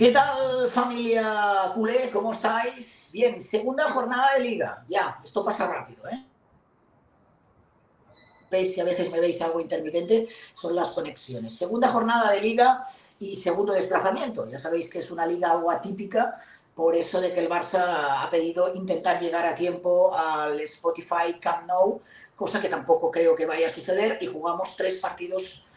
¿Qué tal, familia culé? ¿Cómo estáis? Bien, segunda jornada de liga. Ya, esto pasa rápido, ¿eh? Veis que a veces me veis algo intermitente, son las conexiones. Segunda jornada de liga y segundo desplazamiento. Ya sabéis que es una liga algo atípica, por eso de que el Barça ha pedido intentar llegar a tiempo al Spotify Camp Nou, cosa que tampoco creo que vaya a suceder, y jugamos 3 partidos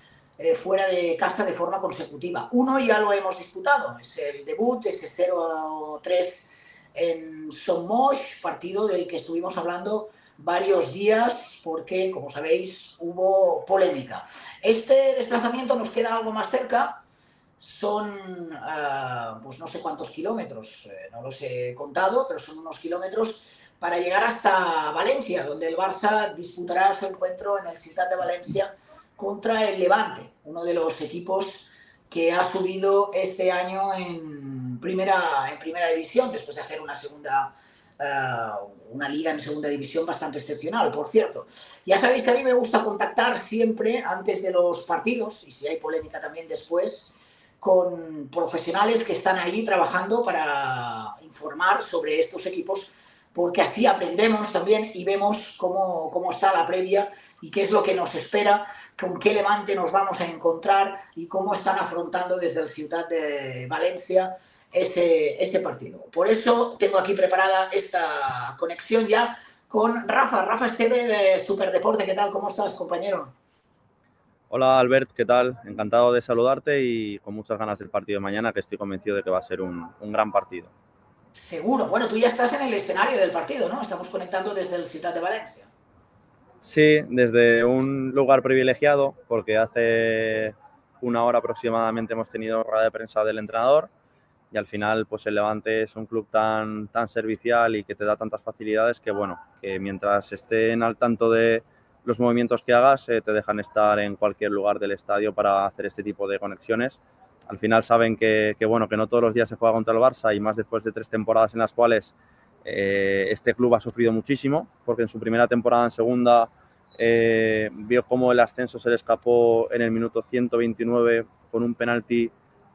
fuera de casa de forma consecutiva. Uno ya lo hemos disputado, es el debut, este 0-3 en Sommoix, partido del que estuvimos hablando varios días porque, como sabéis, hubo polémica. Este desplazamiento nos queda algo más cerca, son pues no sé cuántos kilómetros, no los he contado, pero son unos kilómetros para llegar hasta Valencia, donde el Barça disputará su encuentro en el Ciutat de Valencia contra el Levante, uno de los equipos que ha subido este año en primera división, después de hacer una liga en segunda división bastante excepcional, por cierto. Ya sabéis que a mí me gusta contactar siempre antes de los partidos, y si hay polémica también después, con profesionales que están ahí trabajando para informar sobre estos equipos, porque así aprendemos también y vemos cómo está la previa y qué es lo que nos espera, con qué Levante nos vamos a encontrar y cómo están afrontando desde el Ciutat de Valencia este partido. Por eso tengo aquí preparada esta conexión ya con Rafa Esteve de Superdeporte. ¿Qué tal? ¿Cómo estás, compañero? Hola Albert, ¿qué tal? Encantado de saludarte y con muchas ganas del partido de mañana, que estoy convencido de que va a ser un gran partido. Seguro. Bueno, tú ya estás en el escenario del partido, ¿no? Estamos conectando desde el Ciutat de Valencia. Sí, desde un lugar privilegiado, porque hace una hora aproximadamente hemos tenido rueda de prensa del entrenador y al final pues el Levante es un club tan servicial y que te da tantas facilidades que bueno, que mientras estén al tanto de los movimientos que hagas, te dejan estar en cualquier lugar del estadio para hacer este tipo de conexiones. Al final saben que bueno, que no todos los días se juega contra el Barça y más después de 3 temporadas en las cuales este club ha sufrido muchísimo, porque en su primera temporada en segunda vio cómo el ascenso se le escapó en el minuto 129 con un penalti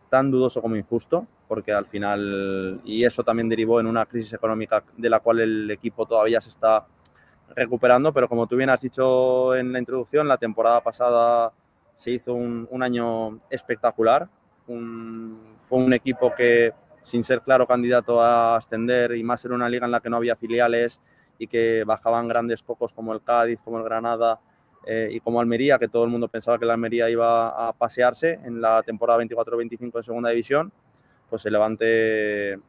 tan dudoso como injusto, porque al final, y eso también derivó en una crisis económica de la cual el equipo todavía se está recuperando, pero como tú bien has dicho en la introducción, la temporada pasada se hizo un año espectacular, fue un equipo que sin ser claro candidato a ascender y más en una liga en la que no había filiales y que bajaban grandes cocos como el Cádiz, como el Granada y como Almería, que todo el mundo pensaba que la Almería iba a pasearse en la temporada 24-25 en segunda división, pues el Levante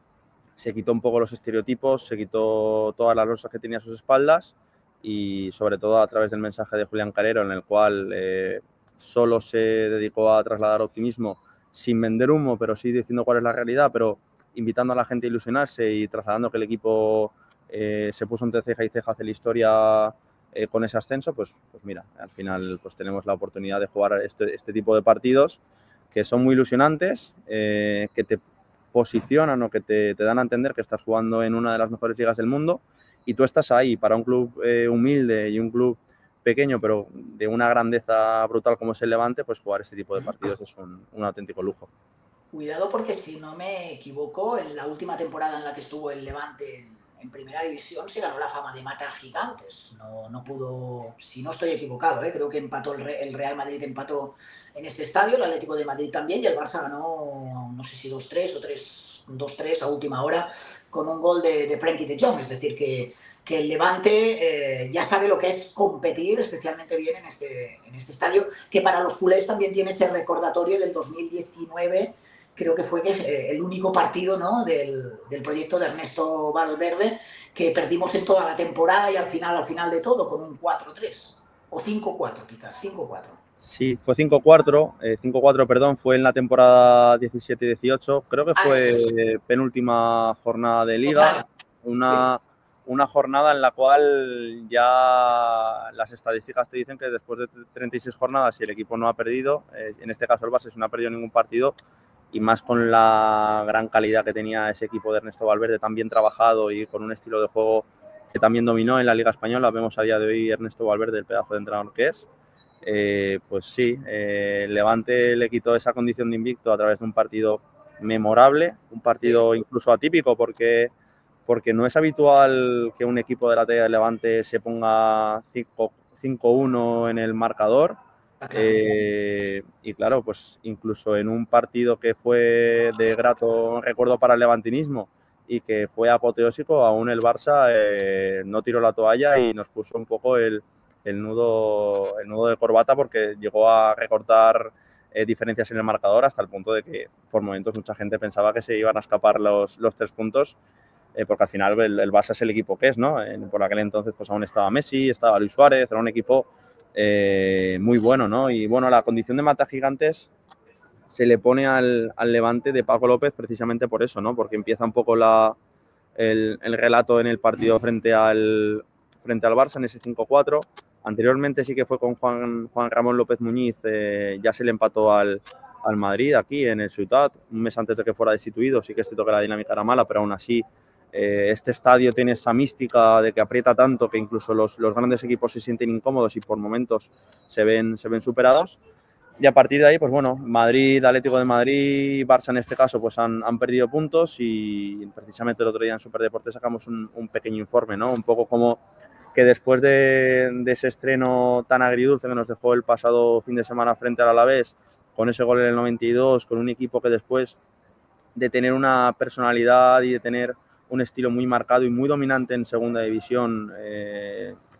se quitó un poco los estereotipos, se quitó todas las losas que tenía a sus espaldas y sobre todo a través del mensaje de Julián Carrero, en el cual solo se dedicó a trasladar optimismo sin vender humo, pero sí diciendo cuál es la realidad, pero invitando a la gente a ilusionarse y trasladando que el equipo se puso entre ceja y ceja a hacer la historia con ese ascenso, pues mira, al final pues tenemos la oportunidad de jugar este tipo de partidos que son muy ilusionantes, que te posicionan o que te dan a entender que estás jugando en una de las mejores ligas del mundo y tú estás ahí para un club humilde y un club pequeño, pero de una grandeza brutal como es el Levante, pues jugar este tipo de partidos es un auténtico lujo. Cuidado porque si no me equivoco, en la última temporada en la que estuvo el Levante en primera división se ganó la fama de matar gigantes. No pudo, si no estoy equivocado, creo que empató el Real Madrid empató en este estadio, el Atlético de Madrid también, y el Barça ganó, no sé si 2-3 o 2-3 a última hora con un gol de Frenkie de Jong. Es decir, que el Levante ya sabe lo que es competir especialmente bien en este estadio, que para los culés también tiene ese recordatorio del 2019. Creo que fue el único partido, ¿no?, del proyecto de Ernesto Valverde que perdimos en toda la temporada y al final de todo con un 4-3 o 5-4 quizás, 5-4. Sí, fue 5-4, 5-4, perdón, fue en la temporada 17-18, creo que Eso es. fue penúltima jornada de Total. liga, Sí. una jornada en la cual ya las estadísticas te dicen que después de 36 jornadas, si el equipo no ha perdido, en este caso el Barça, si no ha perdido ningún partido, y más con la gran calidad que tenía ese equipo de Ernesto Valverde, tan bien trabajado y con un estilo de juego que también dominó en la Liga Española, vemos a día de hoy Ernesto Valverde, el pedazo de entrenador que es. Pues sí, Levante le quitó esa condición de invicto a través de un partido memorable, un partido incluso atípico porque no es habitual que un equipo de la talla del Levante se ponga 5-1 en el marcador. Y claro, pues incluso en un partido que fue de grato recuerdo para el levantinismo y que fue apoteósico, aún el Barça no tiró la toalla y nos puso un poco el nudo de corbata, porque llegó a recortar diferencias en el marcador hasta el punto de que por momentos mucha gente pensaba que se iban a escapar los 3 puntos, porque al final el Barça es el equipo que es, ¿no? Por aquel entonces pues aún estaba Messi, estaba Luis Suárez, era un equipo muy bueno, ¿no? Y bueno, la condición de mata gigantes se le pone al Levante de Paco López precisamente por eso, ¿no? Porque empieza un poco el relato en el partido frente al Barça en ese 5-4. Anteriormente sí que fue con Juan Ramón López Muñiz, ya se le empató al Madrid aquí en el Ciutat, un mes antes de que fuera destituido. Sí que es cierto que la dinámica era mala, pero aún así este estadio tiene esa mística de que aprieta tanto que incluso los grandes equipos se sienten incómodos y por momentos se ven superados. Y a partir de ahí, pues bueno, Madrid, Atlético de Madrid, Barça en este caso, pues han perdido puntos, y precisamente el otro día en Superdeporte sacamos un pequeño informe, ¿no? Un poco como que después de ese estreno tan agridulce que nos dejó el pasado fin de semana frente al Alavés, con ese gol en el 92, con un equipo que después de tener una personalidad y de tener un estilo muy marcado y muy dominante en segunda división,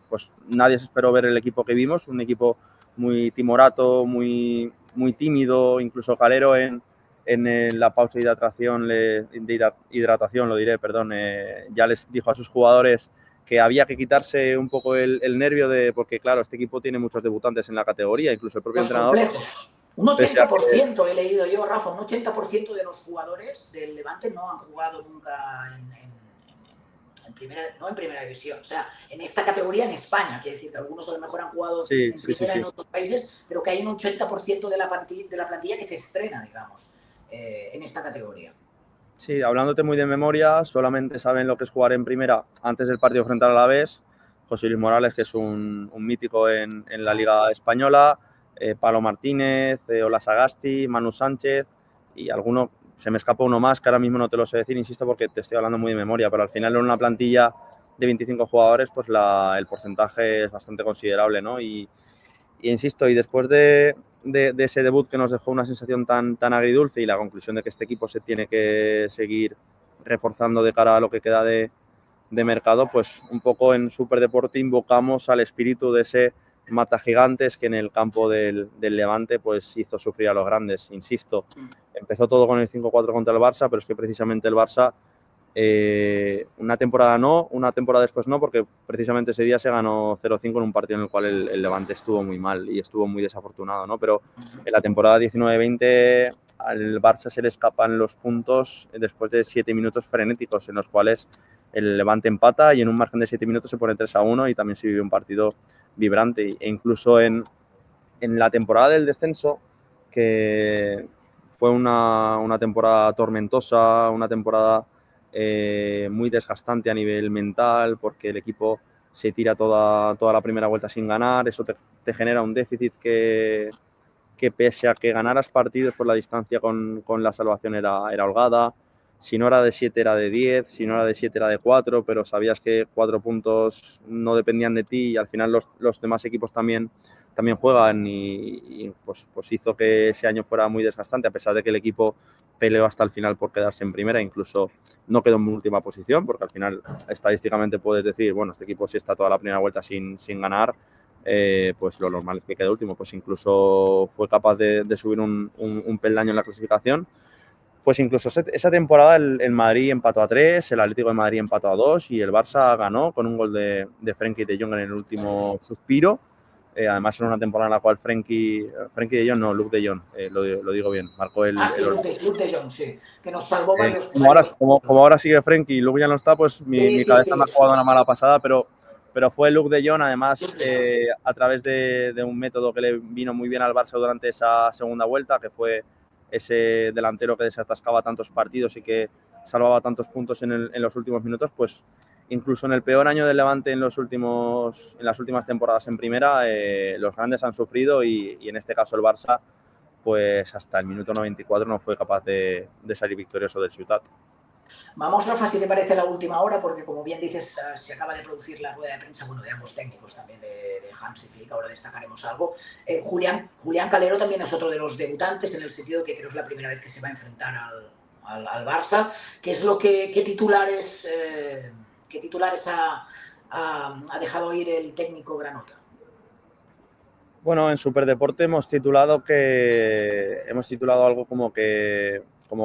pues nadie se esperó ver el equipo que vimos, un equipo muy timorato, muy tímido, incluso Calero en la pausa de hidratación, ya les dijo a sus jugadores que había que quitarse un poco el nervio, porque claro, este equipo tiene muchos debutantes en la categoría, incluso el propio entrenador. Complejos. Un 80% he leído yo, Rafa, un 80% de los jugadores del Levante no han jugado nunca en primera división, o sea, en esta categoría en España, quiere decir que algunos a lo mejor han jugado en primera en otros países, pero que hay un 80% de la plantilla que se estrena, digamos, en esta categoría. Sí, hablándote muy de memoria, solamente saben lo que es jugar en primera antes del partido frente al Alavés José Luis Morales, que es un mítico en la Liga Española, Pablo Martínez, Ola Sagasti, Manu Sánchez y alguno, se me escapó uno más que ahora mismo no te lo sé decir, insisto, porque te estoy hablando muy de memoria, pero al final en una plantilla de 25 jugadores pues el porcentaje es bastante considerable, ¿no? Y insisto, y después de ese debut que nos dejó una sensación tan agridulce y la conclusión de que este equipo se tiene que seguir reforzando de cara a lo que queda de mercado, pues un poco en Superdeporte invocamos al espíritu de ese mata gigantes que en el campo del Levante pues hizo sufrir a los grandes. Insisto, empezó todo con el 5-4 contra el Barça, pero es que precisamente el Barça una temporada después no, porque precisamente ese día se ganó 0-5 en un partido en el cual el Levante estuvo muy mal y estuvo muy desafortunado, ¿no? Pero en la temporada 19-20 al Barça se le escapan los puntos después de 7 minutos frenéticos en los cuales el Levante empata y en un margen de 7 minutos se pone 3-1 y también se vive un partido vibrante. E incluso en la temporada del descenso, que fue una temporada tormentosa, una temporada muy desgastante a nivel mental, porque el equipo se tira toda la primera vuelta sin ganar, eso te genera un déficit que pese a que ganaras partidos, por la distancia con la salvación era holgada. Si no era de 7 era de 10, si no era de 7 era de 4, pero sabías que 4 puntos no dependían de ti y al final los demás equipos también juegan y pues hizo que ese año fuera muy desgastante, a pesar de que el equipo peleó hasta el final por quedarse en primera, incluso no quedó en última posición, porque al final estadísticamente puedes decir, bueno, este equipo si está toda la primera vuelta sin ganar, pues lo normal es que quede último, pues incluso fue capaz de subir un peldaño en la clasificación. Pues incluso esa temporada el Madrid empató a 3, el Atlético de Madrid empató a 2 y el Barça ganó con un gol de Frenkie de Jong en el último suspiro. Además era una temporada en la cual Luke de Jong, lo digo bien, marcó el... Luke de Jong, sí, que nos salvó varios... Como ahora sigue Frenkie y Luke ya no está, pues mi cabeza me ha jugado una mala pasada, pero fue Luke de Jong, además a través de un método que le vino muy bien al Barça durante esa segunda vuelta, que fue ese delantero que desatascaba tantos partidos y que salvaba tantos puntos en los últimos minutos, pues incluso en el peor año del Levante en las últimas temporadas en primera, los grandes han sufrido y en este caso el Barça pues hasta el minuto 94 no fue capaz de salir victorioso del Ciutat. Vamos, Rafa, si te parece la última hora, porque como bien dices, se acaba de producir la rueda de prensa, bueno, de ambos técnicos, también de Hans y Flick, ahora destacaremos algo. Julián Calero también es otro de los debutantes, en el sentido que creo que es la primera vez que se va a enfrentar al Barça. ¿Qué es lo qué titulares ha dejado ir el técnico granota? Bueno, en Superdeporte hemos titulado algo como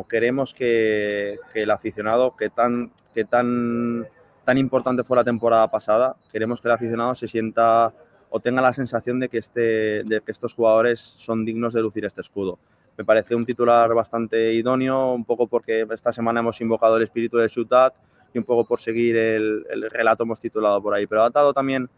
queremos que el aficionado, que tan importante fue la temporada pasada, queremos que el aficionado se sienta o tenga la sensación de que estos jugadores son dignos de lucir este escudo. Me parece un titular bastante idóneo, un poco porque esta semana hemos invocado el espíritu de Ciutat y un poco por seguir el relato hemos titulado por ahí, pero ha dado también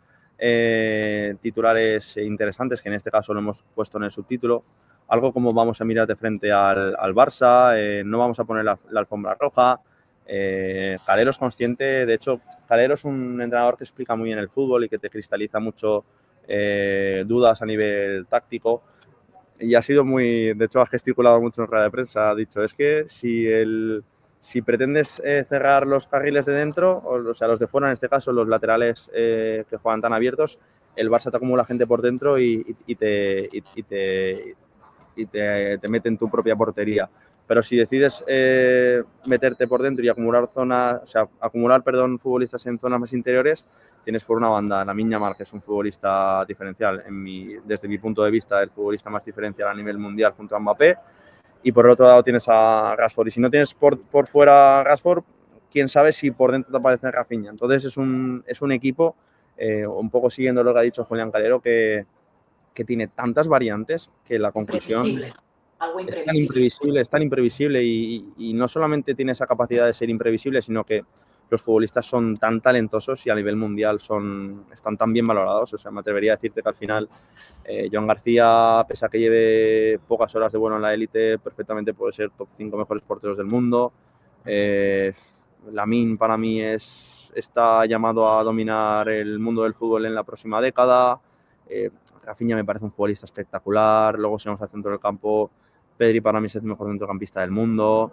titulares interesantes, que en este caso lo hemos puesto en el subtítulo, algo como vamos a mirar de frente al Barça, no vamos a poner la alfombra roja. Calero es consciente, de hecho Calero es un entrenador que explica muy bien el fútbol y que te cristaliza mucho dudas a nivel táctico, y ha sido de hecho ha gesticulado mucho en rueda de prensa, ha dicho, es que si pretendes cerrar los carriles de dentro, o sea, los de fuera, en este caso, los laterales que juegan tan abiertos, el Barça te acumula gente por dentro y te mete en tu propia portería. Pero si decides meterte por dentro y acumular futbolistas en zonas más interiores, tienes por una banda a Lamine Yamal, que es un futbolista diferencial, desde mi punto de vista, el futbolista más diferencial a nivel mundial junto a Mbappé. Y por el otro lado tienes a Rashford. Y si no tienes por fuera a Rashford, quién sabe si por dentro te aparece Rafinha. Entonces es un equipo, un poco siguiendo lo que ha dicho Julián Calero, que tiene tantas variantes que la conclusión es tan imprevisible y no solamente tiene esa capacidad de ser imprevisible, sino que los futbolistas son tan talentosos y a nivel mundial están tan bien valorados. O sea, me atrevería a decirte que al final Joan García, pese a que lleve pocas horas de vuelo en la élite, perfectamente puede ser top 5 mejores porteros del mundo. Lamine para mí está llamado a dominar el mundo del fútbol en la próxima década. Rafinha me parece un futbolista espectacular. Luego si vamos al centro del campo, Pedri para mí es el mejor centrocampista del mundo.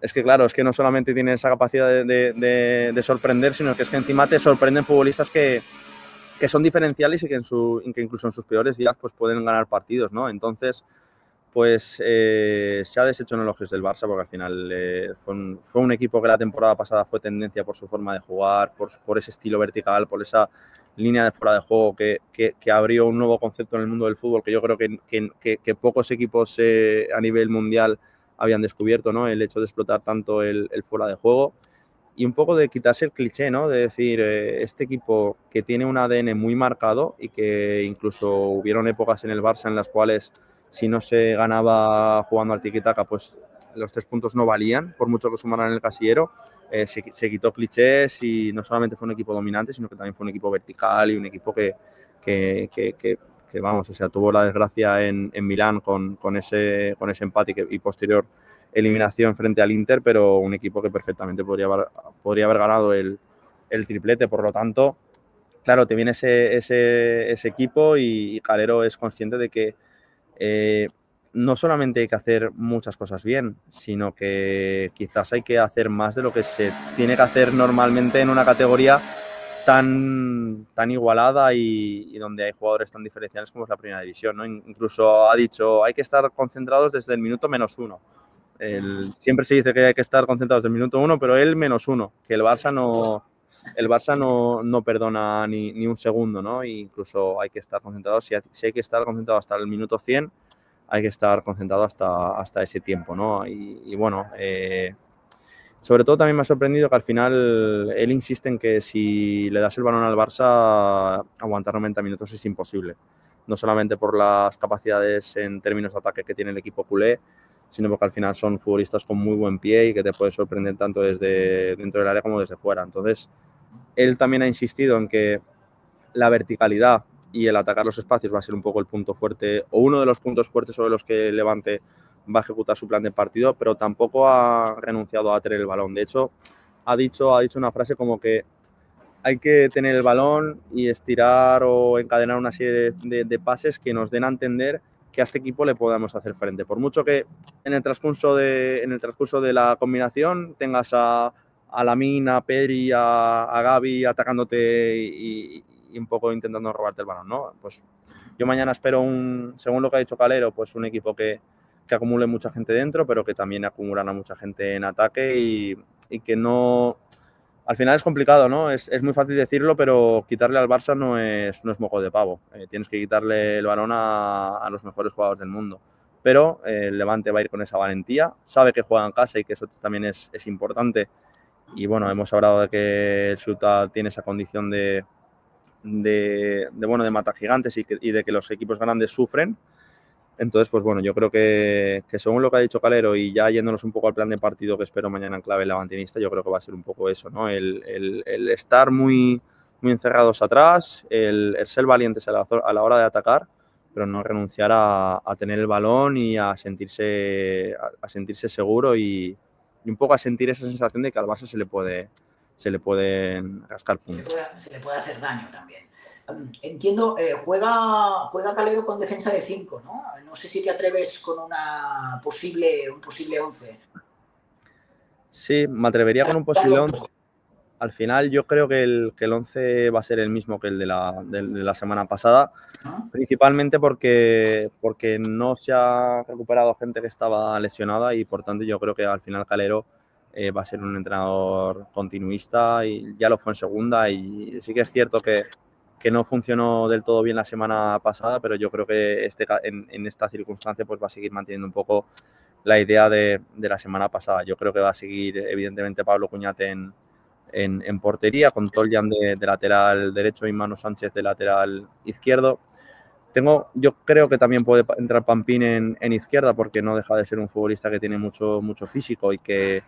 Es que claro, es que no solamente tiene esa capacidad de sorprender, sino que es que encima te sorprenden futbolistas que son diferenciales y que incluso en sus peores días pues pueden ganar partidos, ¿no? Entonces, pues se ha deshecho en elogios del Barça, porque al final fue un equipo que la temporada pasada fue tendencia por su forma de jugar, por ese estilo vertical, por esa línea de fuera de juego que abrió un nuevo concepto en el mundo del fútbol que yo creo que pocos equipos a nivel mundial habían descubierto, ¿no? El hecho de explotar tanto el fuera de juego y un poco de quitarse el cliché, ¿no? De decir, este equipo que tiene un ADN muy marcado y que incluso hubieron épocas en el Barça en las cuales si no se ganaba jugando al tiki-taka, pues los 3 puntos no valían, por mucho que sumaran en el casillero. Se quitó clichés y no solamente fue un equipo dominante, sino que también fue un equipo vertical y un equipo que vamos, o sea, tuvo la desgracia en Milán con ese empate y posterior eliminación frente al Inter, pero un equipo que perfectamente podría haber ganado el triplete. Por lo tanto, claro, te viene ese equipo y Calero es consciente de que no solamente hay que hacer muchas cosas bien, sino que quizás hay que hacer más de lo que se tiene que hacer normalmente en una categoría tan igualada y donde hay jugadores tan diferenciales como es la primera división, ¿no? Incluso ha dicho, hay que estar concentrados desde el minuto -1. Siempre se dice que hay que estar concentrados desde el minuto 1, pero el -1, que el Barça no perdona ni un segundo, ¿no? E incluso hay que estar concentrados, si hay que estar concentrado hasta el minuto 100, hay que estar concentrado hasta ese tiempo, ¿no? Y bueno, sobre todo también me ha sorprendido que al final él insiste en que si le das el balón al Barça, aguantar 90 minutos es imposible. No solamente por las capacidades en términos de ataque que tiene el equipo culé, sino porque al final son futbolistas con muy buen pie y que te pueden sorprender tanto desde dentro del área como desde fuera. Entonces, él también ha insistido en que la verticalidad y el atacar los espacios va a ser un poco el punto fuerte o uno de los puntos fuertes sobre los que Levante va a ejecutar su plan de partido, pero tampoco ha renunciado a tener el balón. De hecho, ha dicho una frase como que hay que tener el balón y estirar o encadenar una serie de pases que nos den a entender a este equipo le podamos hacer frente. Por mucho que en el transcurso de la combinación tengas a Lamine, a Pedri, a Gavi atacándote y un poco intentando robarte el balón, ¿no? Pues yo mañana espero, según lo que ha dicho Calero, pues un equipo que acumule mucha gente dentro, pero que también acumulan a mucha gente en ataque y que no... Al final es complicado, ¿no? Es muy fácil decirlo, pero quitarle al Barça no es moco de pavo. Tienes que quitarle el balón a los mejores jugadores del mundo. Pero el Levante va a ir con esa valentía, sabe que juega en casa y que eso también es importante. Y bueno, hemos hablado de que el Ciutat tiene esa condición de matar gigantes y de que los equipos grandes sufren. Entonces, pues bueno, yo creo que según lo que ha dicho Calero y ya yéndonos un poco al plan de partido que espero mañana en clave levantinista, yo creo que va a ser un poco eso, ¿no? El estar muy encerrados atrás, el ser valientes a la hora de atacar, pero no renunciar a tener el balón y a sentirse seguro y un poco a sentir esa sensación de que al Barça se le pueden rascar puntos. Se le puede hacer daño también. Entiendo, juega Calero con defensa de 5, ¿no? No sé si te atreves con un posible 11. Sí, me atrevería con un posible 11. Al final yo creo que el 11 va a ser el mismo que el de la semana pasada, principalmente porque no se ha recuperado gente que estaba lesionada y por tanto yo creo que al final Calero va a ser un entrenador continuista y ya lo fue en segunda y sí que es cierto que no funcionó del todo bien la semana pasada, pero yo creo que en esta circunstancia pues va a seguir manteniendo un poco la idea de la semana pasada. Yo creo que va a seguir evidentemente Pablo Cuñate en portería, con Toljan de lateral derecho y Manu Sánchez de lateral izquierdo. Yo creo que también puede entrar Pampín en izquierda porque no deja de ser un futbolista que tiene mucho físico y que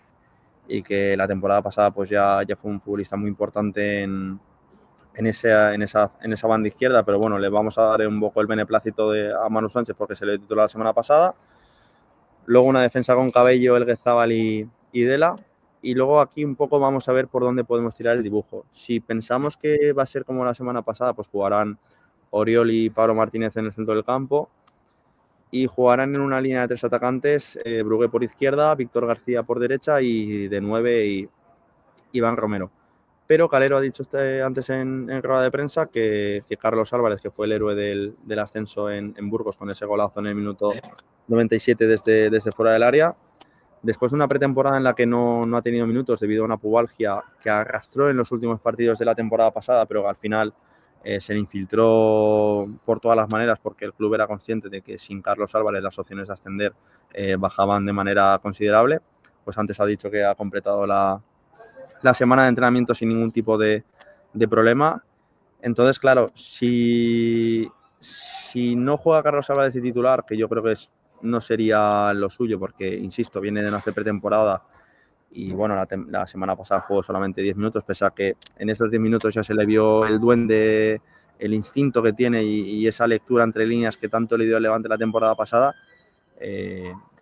la temporada pasada pues ya fue un futbolista muy importante en esa banda izquierda, pero bueno, le vamos a dar un poco el beneplácito a Manu Sánchez porque se le tituló la semana pasada. Luego una defensa con Cabello, Elguezábal y Dela. Y luego aquí un poco vamos a ver por dónde podemos tirar el dibujo. Si pensamos que va a ser como la semana pasada, pues jugarán Oriol y Pablo Martínez en el centro del campo y jugarán en una línea de 3 atacantes, Brugué por izquierda, Víctor García por derecha y de 9 y Iván Romero. Pero Calero ha dicho antes en rueda de prensa que Carlos Álvarez, que fue el héroe del ascenso en Burgos con ese golazo en el minuto 97 desde fuera del área, después de una pretemporada en la que no ha tenido minutos debido a una pubalgia que arrastró en los últimos partidos de la temporada pasada, pero que al final se le infiltró por todas las maneras porque el club era consciente de que sin Carlos Álvarez las opciones de ascender bajaban de manera considerable. Pues antes ha dicho que ha completado la semana de entrenamiento sin ningún tipo de problema. Entonces, claro, si no juega Carlos Álvarez de titular, que yo creo que no sería lo suyo, porque, insisto, viene de no hacer pretemporada y, bueno, la semana pasada jugó solamente 10 minutos, pese a que en esos 10 minutos ya se le vio el duende, el instinto que tiene y esa lectura entre líneas que tanto le dio al Levante la temporada pasada.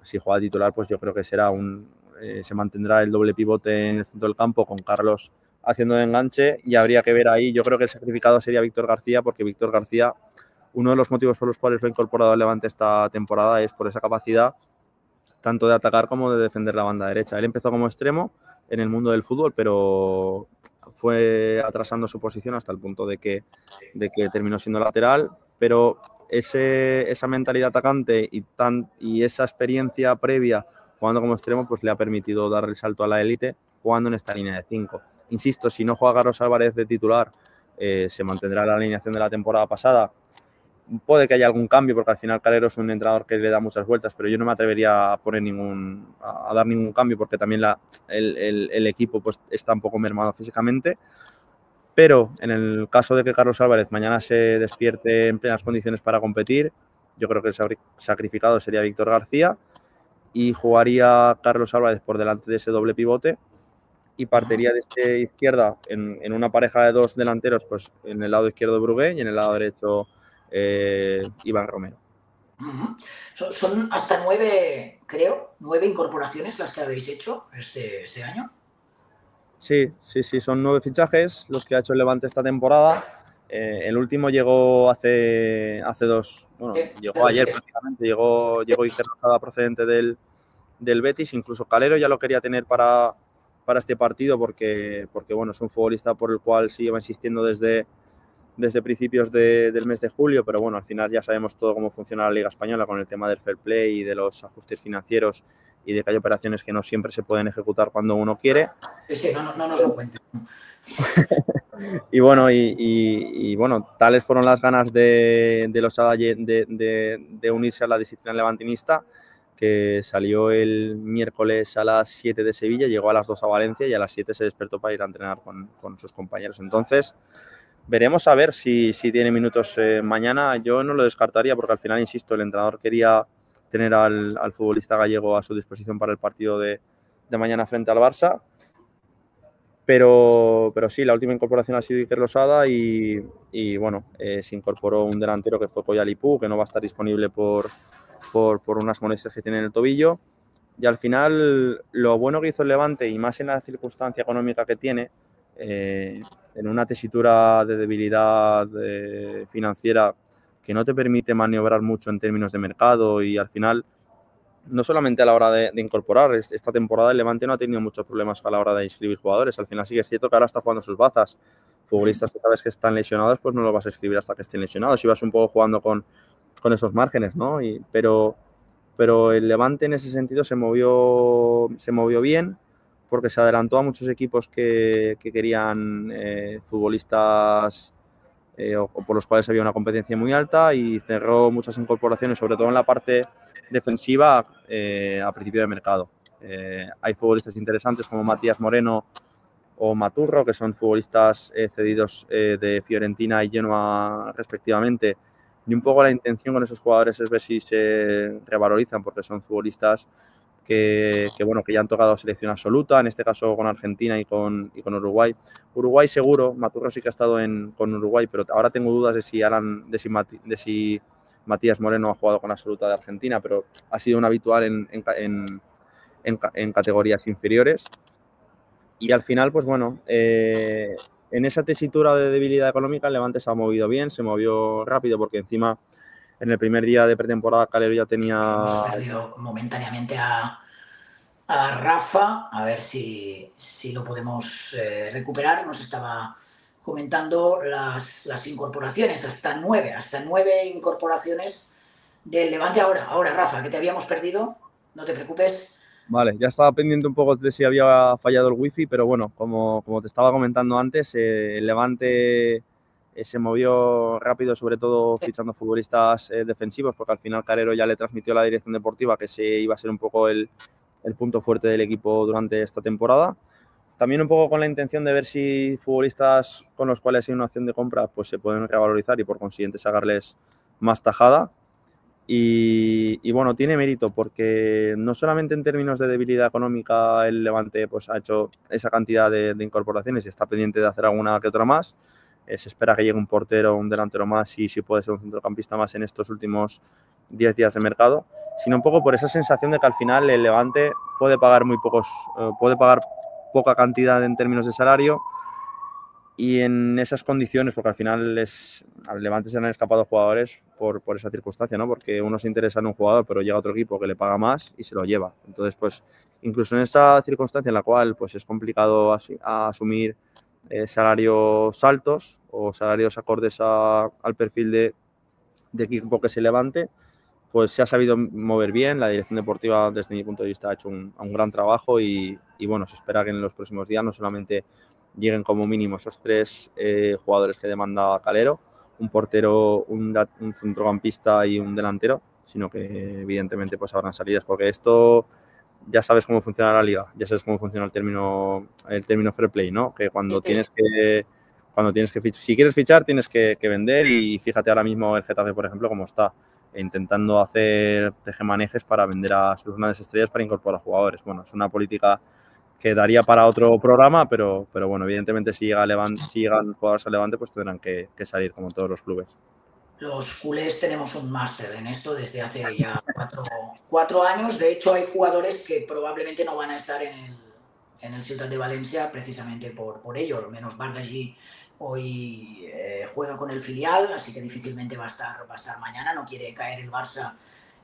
Si juega titular, pues yo creo que se mantendrá el doble pivote en el centro del campo con Carlos haciendo de enganche y habría que ver ahí. Yo creo que el sacrificado sería Víctor García, porque Víctor García, uno de los motivos por los cuales lo ha incorporado al Levante esta temporada es por esa capacidad tanto de atacar como de defender la banda derecha. Él empezó como extremo en el mundo del fútbol, pero fue atrasando su posición hasta el punto de que terminó siendo lateral, pero esa mentalidad atacante y esa experiencia previa jugando como extremo, pues le ha permitido dar el salto a la élite jugando en esta línea de 5. Insisto, si no juega Carlos Álvarez de titular, se mantendrá la alineación de la temporada pasada. Puede que haya algún cambio, porque al final Calero es un entrenador que le da muchas vueltas, pero yo no me atrevería a dar ningún cambio, porque también el equipo pues, está un poco mermado físicamente. Pero en el caso de que Carlos Álvarez mañana se despierte en plenas condiciones para competir, yo creo que el sacrificado sería Víctor García y jugaría Carlos Álvarez por delante de ese doble pivote y partiría de izquierda en una pareja de 2 delanteros, pues en el lado izquierdo Brugué y en el lado derecho Iván Romero. Son hasta 9, creo, 9 incorporaciones las que habéis hecho este año. Sí, son 9 fichajes los que ha hecho el Levante esta temporada. El último llegó hace dos, bueno, llegó ayer prácticamente, llegó Iker Losada procedente del Betis, incluso Calero ya lo quería tener para este partido porque bueno, es un futbolista por el cual se lleva insistiendo desde principios del mes de julio, pero bueno, al final ya sabemos todo cómo funciona la Liga Española con el tema del fair play y de los ajustes financieros y de que hay operaciones que no siempre se pueden ejecutar cuando uno quiere. Sí, no nos lo cuentes. Y bueno, bueno, tales fueron las ganas de Losada de unirse a la disciplina levantinista, que salió el miércoles a las 7 de Sevilla, llegó a las 2 a Valencia y a las 7 se despertó para ir a entrenar con sus compañeros. Entonces, veremos a ver si tiene minutos mañana. Yo no lo descartaría porque al final, insisto, el entrenador quería tener al futbolista gallego a su disposición para el partido de mañana frente al Barça. Pero sí, la última incorporación ha sido Iker Losada y bueno, se incorporó un delantero que fue Coyalipú, que no va a estar disponible por unas molestias que tiene en el tobillo. Y al final, lo bueno que hizo el Levante, y más en la circunstancia económica que tiene, en una tesitura de debilidad financiera que no te permite maniobrar mucho en términos de mercado, y al final, no solamente a la hora de incorporar, esta temporada el Levante no ha tenido muchos problemas a la hora de inscribir jugadores. Al final sí que es cierto que ahora está jugando sus bazas. Futbolistas que sabes que están lesionados, pues no los vas a inscribir hasta que estén lesionados y vas un poco jugando con esos márgenes, ¿no? Pero el Levante en ese sentido se movió bien, porque se adelantó a muchos equipos que querían futbolistas o por los cuales había una competencia muy alta, y cerró muchas incorporaciones, sobre todo en la parte defensiva, a principio de mercado. Hay futbolistas interesantes como Matías Moreno o Maturro, que son futbolistas cedidos de Fiorentina y Genoa respectivamente, y un poco la intención con esos jugadores es ver si se revalorizan, porque son futbolistas que ya han tocado selección absoluta, en este caso con Argentina y con Uruguay. Uruguay seguro, Maturro sí que ha estado con Uruguay, pero ahora tengo dudas de si Matías Moreno ha jugado con absoluta de Argentina, pero ha sido un habitual en categorías inferiores. Y al final, pues bueno, en esa tesitura de debilidad económica, el Levante se ha movido bien, se movió rápido, porque encima en el primer día de pretemporada Calero ya tenía... Hemos perdido momentáneamente a Rafa, a ver si lo podemos recuperar. Nos estaba comentando las incorporaciones, hasta nueve incorporaciones del Levante ahora, Rafa, que te habíamos perdido, no te preocupes. Vale, ya estaba pendiente un poco de si había fallado el wifi, pero bueno, como te estaba comentando antes, el Levante se movió rápido, sobre todo fichando futbolistas defensivos, porque al final Calero ya le transmitió a la dirección deportiva que se iba a ser un poco el punto fuerte del equipo durante esta temporada. También un poco con la intención de ver si futbolistas con los cuales hay una opción de compra pues se pueden revalorizar y por consiguiente sacarles más tajada. Y bueno, tiene mérito porque no solamente en términos de debilidad económica el Levante pues ha hecho esa cantidad de incorporaciones y está pendiente de hacer alguna que otra más. Se espera que llegue un portero, un delantero más y si puede ser un centrocampista más en estos últimos 10 días de mercado, sino un poco por esa sensación de que al final el Levante puede pagar poca cantidad en términos de salario. Y en esas condiciones, porque al final al Levante se han escapado jugadores por esa circunstancia, ¿no? Porque uno se interesa en un jugador, pero llega otro equipo que le paga más y se lo lleva. Entonces, pues, incluso en esa circunstancia en la cual pues, es complicado asumir salarios altos o salarios acordes al perfil de equipo que se Levante, pues se ha sabido mover bien. La dirección deportiva, desde mi punto de vista, ha hecho un gran trabajo y bueno, se espera que en los próximos días no solamente lleguen como mínimo esos 3 jugadores que demanda Calero, un portero, un centrocampista y un delantero, sino que evidentemente pues habrán salidas, porque esto ya sabes cómo funciona la liga, ya sabes cómo funciona el término fair play, ¿no? Que cuando tienes que fichar, si quieres fichar tienes que vender, y fíjate ahora mismo el Getafe, por ejemplo, cómo está intentando hacer tejemanejes para vender a sus grandes estrellas para incorporar jugadores. Bueno, es una política que daría para otro programa, pero bueno, evidentemente si llegan jugadores al Levante, pues tendrán que salir como todos los clubes. Los culés tenemos un máster en esto desde hace ya 4 años. De hecho, hay jugadores que probablemente no van a estar en en el Ciutat de Valencia precisamente por ello. Al menos Bardagí hoy juega con el filial, así que difícilmente va a estar mañana. No quiere caer el Barça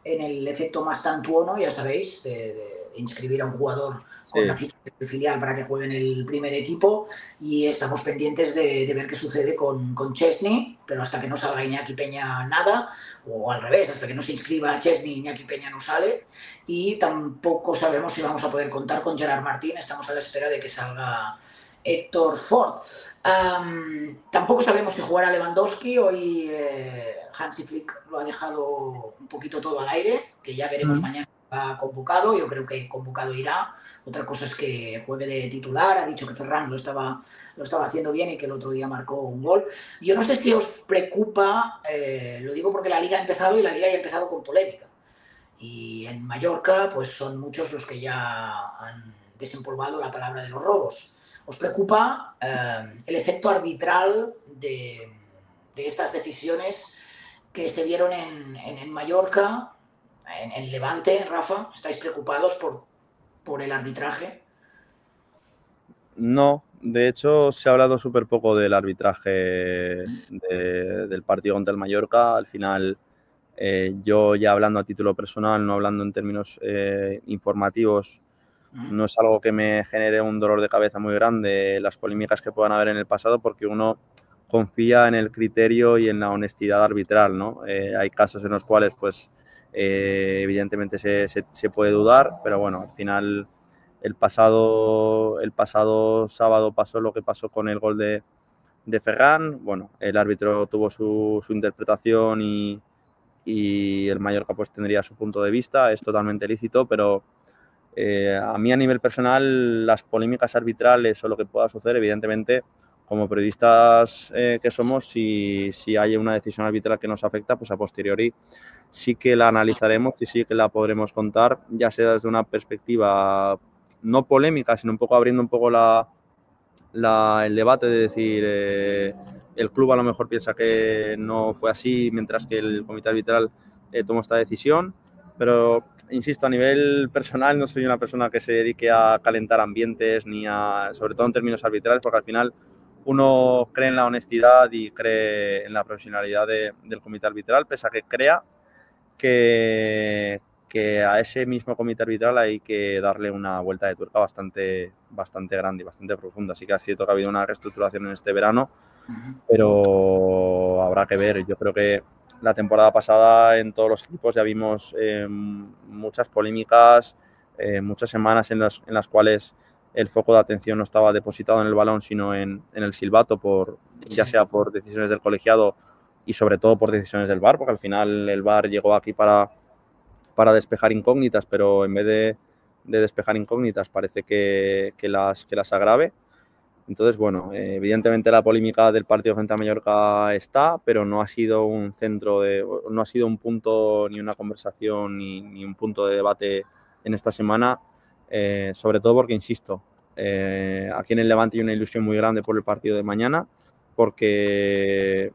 en el efecto más tantuono, ya sabéis, de inscribir a un jugador con la ficha del filial para que juegue en el primer equipo, y estamos pendientes de ver qué sucede con Chesney, pero hasta que no salga Iñaki Peña nada, o al revés, hasta que no se inscriba Chesney, Iñaki Peña no sale, y tampoco sabemos si vamos a poder contar con Gerard Martín. Estamos a la espera de que salga Héctor Ford. Tampoco sabemos si jugará Lewandowski. Hoy Hansi Flick lo ha dejado un poquito todo al aire, que ya veremos mañana si va convocado. Yo creo que convocado irá. Otra cosa es que juegue de titular. Ha dicho que Ferran lo estaba haciendo bien y que el otro día marcó un gol. Yo no sé si os preocupa, lo digo porque la Liga ha empezado y la Liga ya ha empezado con polémica. Y en Mallorca pues son muchos los que ya han desempolvado la palabra de los robos. ¿Os preocupa el efecto arbitral de estas decisiones que se dieron en Mallorca, en Levante, Rafa? ¿Estáis preocupados por el arbitraje? No, de hecho se ha hablado súper poco del arbitraje del partido contra el Mallorca. Al final, yo ya hablando a título personal, no hablando en términos informativos, no es algo que me genere un dolor de cabeza muy grande las polémicas que puedan haber en el pasado, porque uno confía en el criterio y en la honestidad arbitral, ¿no? Hay casos en los cuales, pues, evidentemente se puede dudar, pero bueno, al final el pasado sábado pasó lo que pasó con el gol de Ferran. Bueno, el árbitro tuvo su interpretación y el Mallorca pues tendría su punto de vista, es totalmente lícito, pero a mí a nivel personal las polémicas arbitrales o lo que pueda suceder, evidentemente, como periodistas que somos, si hay una decisión arbitral que nos afecta, pues a posteriori sí que la analizaremos y sí que la podremos contar, ya sea desde una perspectiva no polémica, sino un poco abriendo un poco el debate de decir el club a lo mejor piensa que no fue así, mientras que el comité arbitral tomó esta decisión. Pero, insisto, a nivel personal no soy una persona que se dedique a calentar ambientes, sobre todo en términos arbitrales, porque al final uno cree en la honestidad y cree en la profesionalidad del comité arbitral, pese a que crea que a ese mismo comité arbitral hay que darle una vuelta de tuerca bastante grande y bastante profunda. Así que es cierto que ha habido una reestructuración en este verano, pero habrá que ver. Yo creo que la temporada pasada en todos los equipos ya vimos muchas polémicas, muchas semanas en las cuales el foco de atención no estaba depositado en el balón, sino en el silbato, ya sea por decisiones del colegiado y sobre todo por decisiones del VAR, porque al final el VAR llegó aquí para despejar incógnitas, pero en vez de despejar incógnitas parece que las agrave. Entonces, bueno, evidentemente la polémica del partido frente a Mallorca está, pero no ha sido un no ha sido un punto ni una conversación ni un punto de debate en esta semana, sobre todo porque, insisto, aquí en el Levante hay una ilusión muy grande por el partido de mañana, porque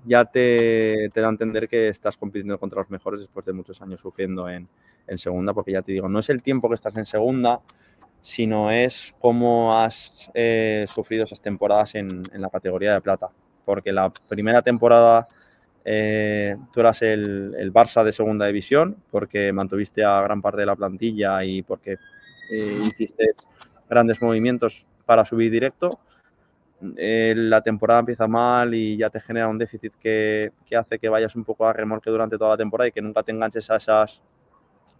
ya te da a entender que estás compitiendo contra los mejores después de muchos años sufriendo en segunda, porque ya te digo, no es el tiempo que estás en segunda, sino es cómo has sufrido esas temporadas en la categoría de plata. Porque la primera temporada tú eras el Barça de segunda división, porque mantuviste a gran parte de la plantilla y porque hiciste grandes movimientos para subir directo. La temporada empieza mal y ya te genera un déficit que hace que vayas un poco a remolque durante toda la temporada y que nunca te enganches a esas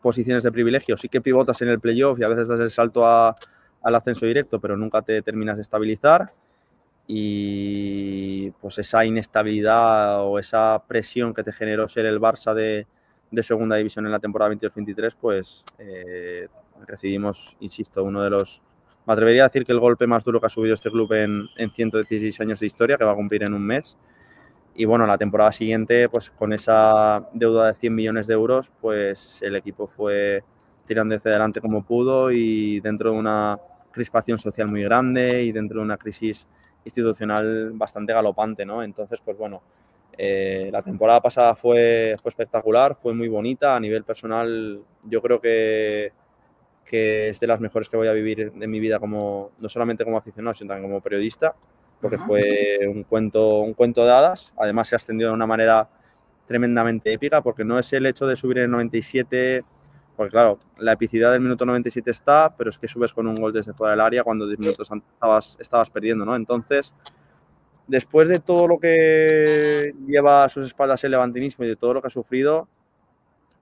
posiciones de privilegio. Sí que pivotas en el playoff y a veces das el salto al ascenso directo, pero nunca te terminas de estabilizar, y pues esa inestabilidad o esa presión que te generó ser el Barça de segunda división en la temporada 22-23, pues recibimos, insisto, uno de los... Me atrevería a decir que el golpe más duro que ha subido este club en 116 años de historia, que va a cumplir en un mes. Y bueno, la temporada siguiente, pues con esa deuda de 100 millones de euros, pues el equipo fue tirando hacia adelante como pudo, y dentro de una crispación social muy grande y dentro de una crisis institucional bastante galopante, ¿no? Entonces, pues bueno, la temporada pasada fue espectacular, fue muy bonita. A nivel personal, yo creo que que es de las mejores que voy a vivir de mi vida, como, no solamente como aficionado, sino también como periodista, porque fue un cuento de hadas. Además se ascendió de una manera tremendamente épica, porque no es el hecho de subir en el 97, porque claro, la epicidad del minuto 97 está, pero es que subes con un gol desde fuera del área cuando 10 minutos antes estabas perdiendo, ¿no? Entonces, después de todo lo que lleva a sus espaldas el levantinismo y de todo lo que ha sufrido,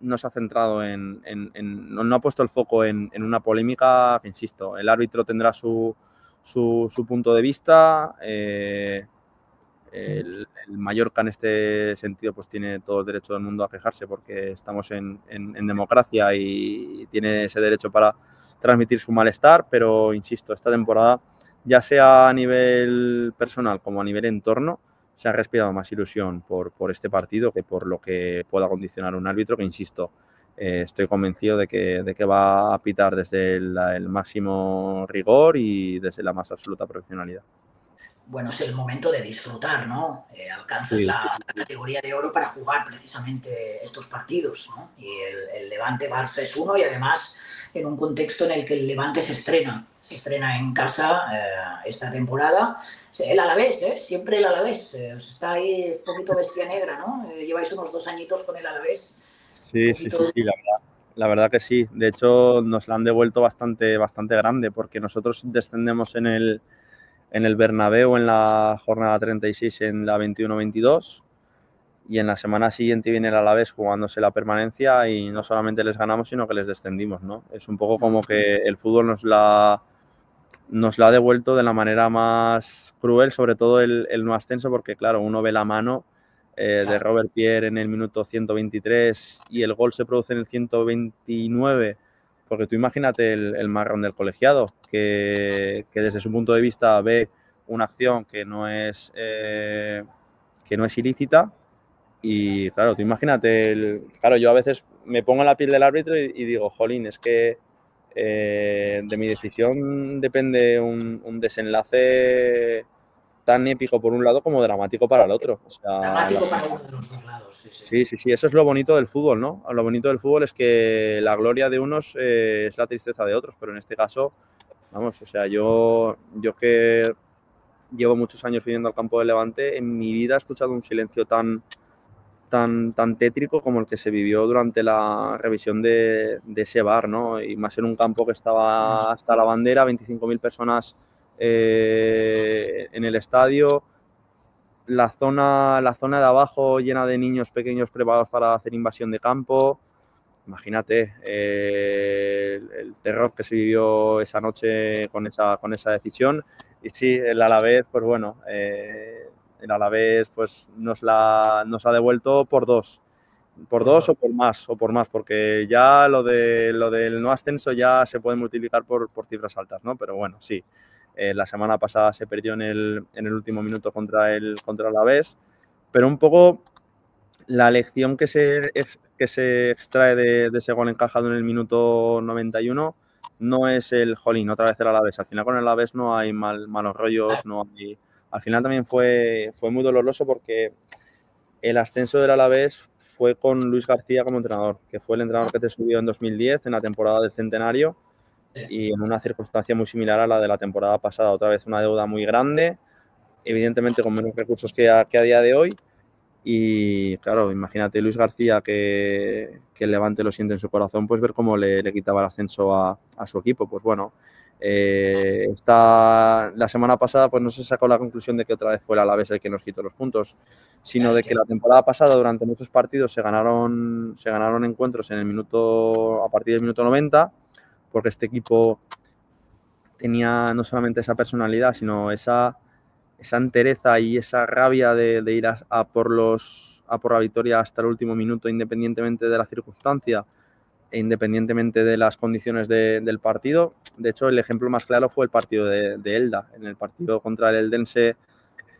no se ha centrado no ha puesto el foco en una polémica que, insisto, el árbitro tendrá su punto de vista. El Mallorca en este sentido pues tiene todo el derecho del mundo a quejarse, porque estamos en democracia y tiene ese derecho para transmitir su malestar, pero insisto, esta temporada, ya sea a nivel personal como a nivel entorno, se ha respirado más ilusión por este partido que por lo que pueda condicionar un árbitro, que insisto, estoy convencido de que va a pitar desde el máximo rigor y desde la más absoluta profesionalidad. Bueno, es el momento de disfrutar, ¿no? Alcanzas Sí. la categoría de oro para jugar precisamente estos partidos, ¿no? Y el Levante-Barça es uno, y además en un contexto en el que el Levante se estrena en casa esta temporada. El Alavés, siempre el Alavés, está ahí un poquito bestia negra, ¿no? Lleváis unos 2 añitos con el Alavés. Sí, la verdad que sí. De hecho, nos la han devuelto bastante grande, porque nosotros descendemos en el Bernabéu en la jornada 36, en la 21-22, y en la semana siguiente viene el Alavés jugándose la permanencia y no solamente les ganamos, sino que les descendimos, ¿no? Es un poco como que el fútbol nos la ha devuelto de la manera más cruel, sobre todo el no ascenso, porque claro, uno ve la mano de Robert Pierre en el minuto 123 y el gol se produce en el 129, porque tú imagínate el marrón del colegiado, que desde su punto de vista ve una acción que no es ilícita. Y claro, tú imagínate, claro, yo a veces me pongo en la piel del árbitro y digo, jolín, es que de mi decisión depende un desenlace tan épico por un lado como dramático para el otro. O sea, Dramático para uno de los dos lados, sí. Sí, eso es lo bonito del fútbol, ¿no? Lo bonito del fútbol es que la gloria de unos es la tristeza de otros, pero en este caso, vamos, o sea, yo que llevo muchos años viviendo al campo del Levante, en mi vida he escuchado un silencio tan tétrico como el que se vivió durante la revisión de ese VAR, ¿no? Y más en un campo que estaba hasta la bandera, 25.000 personas en el estadio, la zona de abajo llena de niños pequeños preparados para hacer invasión de campo. Imagínate el terror que se vivió esa noche con esa decisión. Y sí, el Alavés, pues bueno, el Alavés pues nos ha devuelto por dos o por más, porque ya lo del no ascenso ya se puede multiplicar por cifras altas, ¿no? Pero bueno, sí, la semana pasada se perdió en el último minuto contra el Alavés, pero un poco la lección que se extrae de ese gol encajado en el minuto 91 no es el jolín, otra vez el Alavés. Al final con el Alavés no hay malos rollos, no hay... Al final también fue muy doloroso, porque el ascenso del Alavés fue con Luis García como entrenador, que fue el entrenador que te subió en 2010, en la temporada del centenario, y en una circunstancia muy similar a la de la temporada pasada. Otra vez una deuda muy grande, evidentemente con menos recursos que a día de hoy. Y claro, imagínate Luis García, que el Levante lo siente en su corazón, pues ver cómo le quitaba el ascenso a su equipo. Pues bueno, la semana pasada pues no se sacó la conclusión de que otra vez fue el Alavés el que nos quitó los puntos, sino de que la temporada pasada durante muchos partidos se ganaron encuentros a partir del minuto 90, porque este equipo tenía no solamente esa personalidad, sino esa entereza y esa rabia de ir a por la victoria hasta el último minuto, independientemente de la circunstancia e independientemente de las condiciones del partido. De hecho, el ejemplo más claro fue el partido de Elda. En el partido contra el Eldense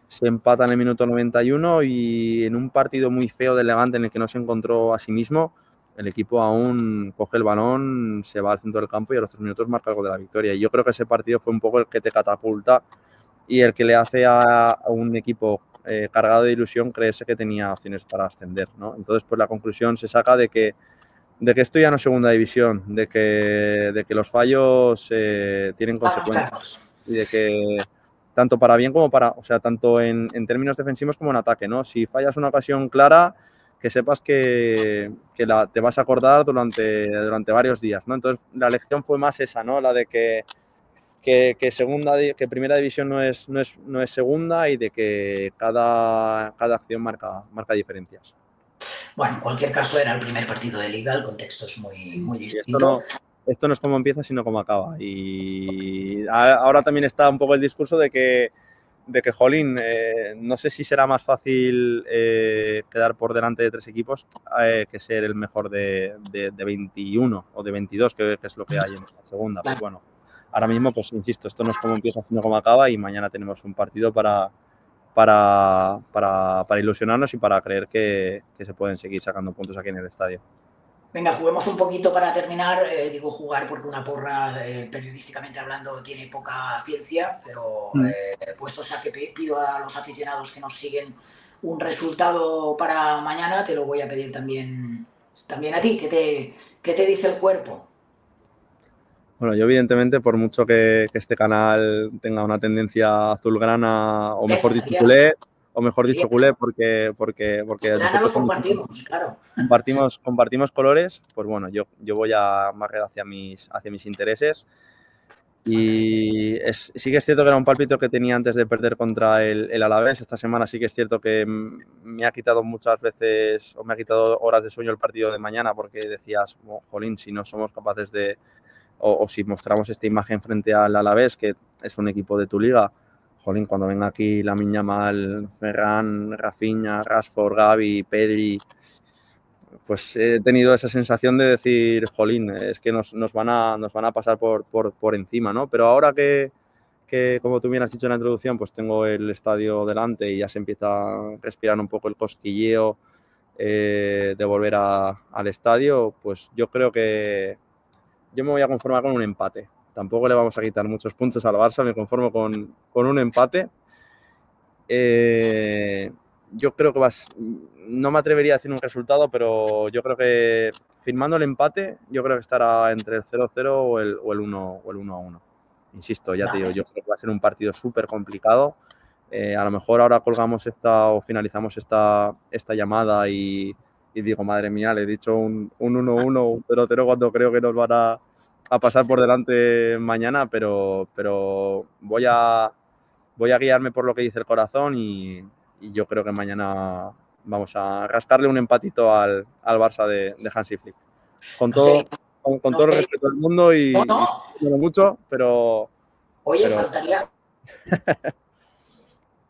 se empata en el minuto 91, y en un partido muy feo del Levante en el que no se encontró a sí mismo, el equipo aún coge el balón, se va al centro del campo y a los 3 minutos marca el gol de la victoria. Y yo creo que ese partido fue un poco el que te catapulta y el que le hace a un equipo cargado de ilusión creerse que tenía opciones para ascender, ¿no? Entonces, pues la conclusión se saca de que De que esto ya no es segunda división, de que los fallos tienen consecuencias y de que tanto para bien como para, o sea, tanto en términos defensivos como en ataque, ¿no? Si fallas una ocasión clara, que sepas que te vas a acordar durante varios días, ¿no? Entonces, la lección fue más esa, ¿no? La de que primera división no es segunda y de que cada acción marca diferencias. Bueno, en cualquier caso era el primer partido de Liga, el contexto es muy distinto. Esto no es cómo empieza, sino cómo acaba. Y ahora también está un poco el discurso de que jolín, no sé si será más fácil quedar por delante de 3 equipos que ser el mejor de 21 o de 22, que es lo que hay en la segunda. Pues bueno, ahora mismo, pues insisto, esto no es cómo empieza, sino cómo acaba, y mañana tenemos un partido para ilusionarnos y para creer que se pueden seguir sacando puntos aquí en el estadio. Venga, juguemos un poquito para terminar. Digo jugar porque una porra, periodísticamente hablando, tiene poca ciencia, pero puestos a que pido a los aficionados que nos siguen un resultado para mañana, te lo voy a pedir también a ti. ¿Qué te dice el cuerpo? Bueno, yo evidentemente, por mucho que este canal tenga una tendencia azulgrana, o mejor dicho culé, porque nosotros compartimos colores, pues bueno, yo voy a marcar hacia mis intereses. Y sí que es cierto que era un pálpito que tenía antes de perder contra el Alavés. Esta semana sí que es cierto que me ha quitado muchas veces, o me ha quitado horas de sueño el partido de mañana, porque decías, oh, jolín, si no somos capaces de, o si mostramos esta imagen frente al Alavés, que es un equipo de tu liga, jolín, cuando venga aquí Lamine Yamal, Ferran, Rafinha, Rashford, Gavi, Pedri, pues he tenido esa sensación de decir, jolín, es que nos van a pasar por encima, ¿no? Pero ahora que, como tú bien has dicho en la introducción, pues tengo el estadio delante y ya se empieza a respirar un poco el cosquilleo de volver al estadio, pues yo creo que yo me voy a conformar con un empate. Tampoco le vamos a quitar muchos puntos al Barça, me conformo con un empate. Yo creo que no me atrevería a decir un resultado, pero yo creo que firmando el empate, yo creo que estará entre el 0-0 o el 1-1. Insisto, ya te digo, yo creo que va a ser un partido súper complicado. A lo mejor ahora colgamos finalizamos esta llamada y digo, madre mía, le he dicho un 1-1, un 0-0 cuando creo que nos van a pasar por delante mañana, pero voy a guiarme por lo que dice el corazón y yo creo que mañana vamos a rascarle un empatito al Barça de Hansi Flick. Con todo el respeto del mundo y mucho, pero... Oye, faltaría...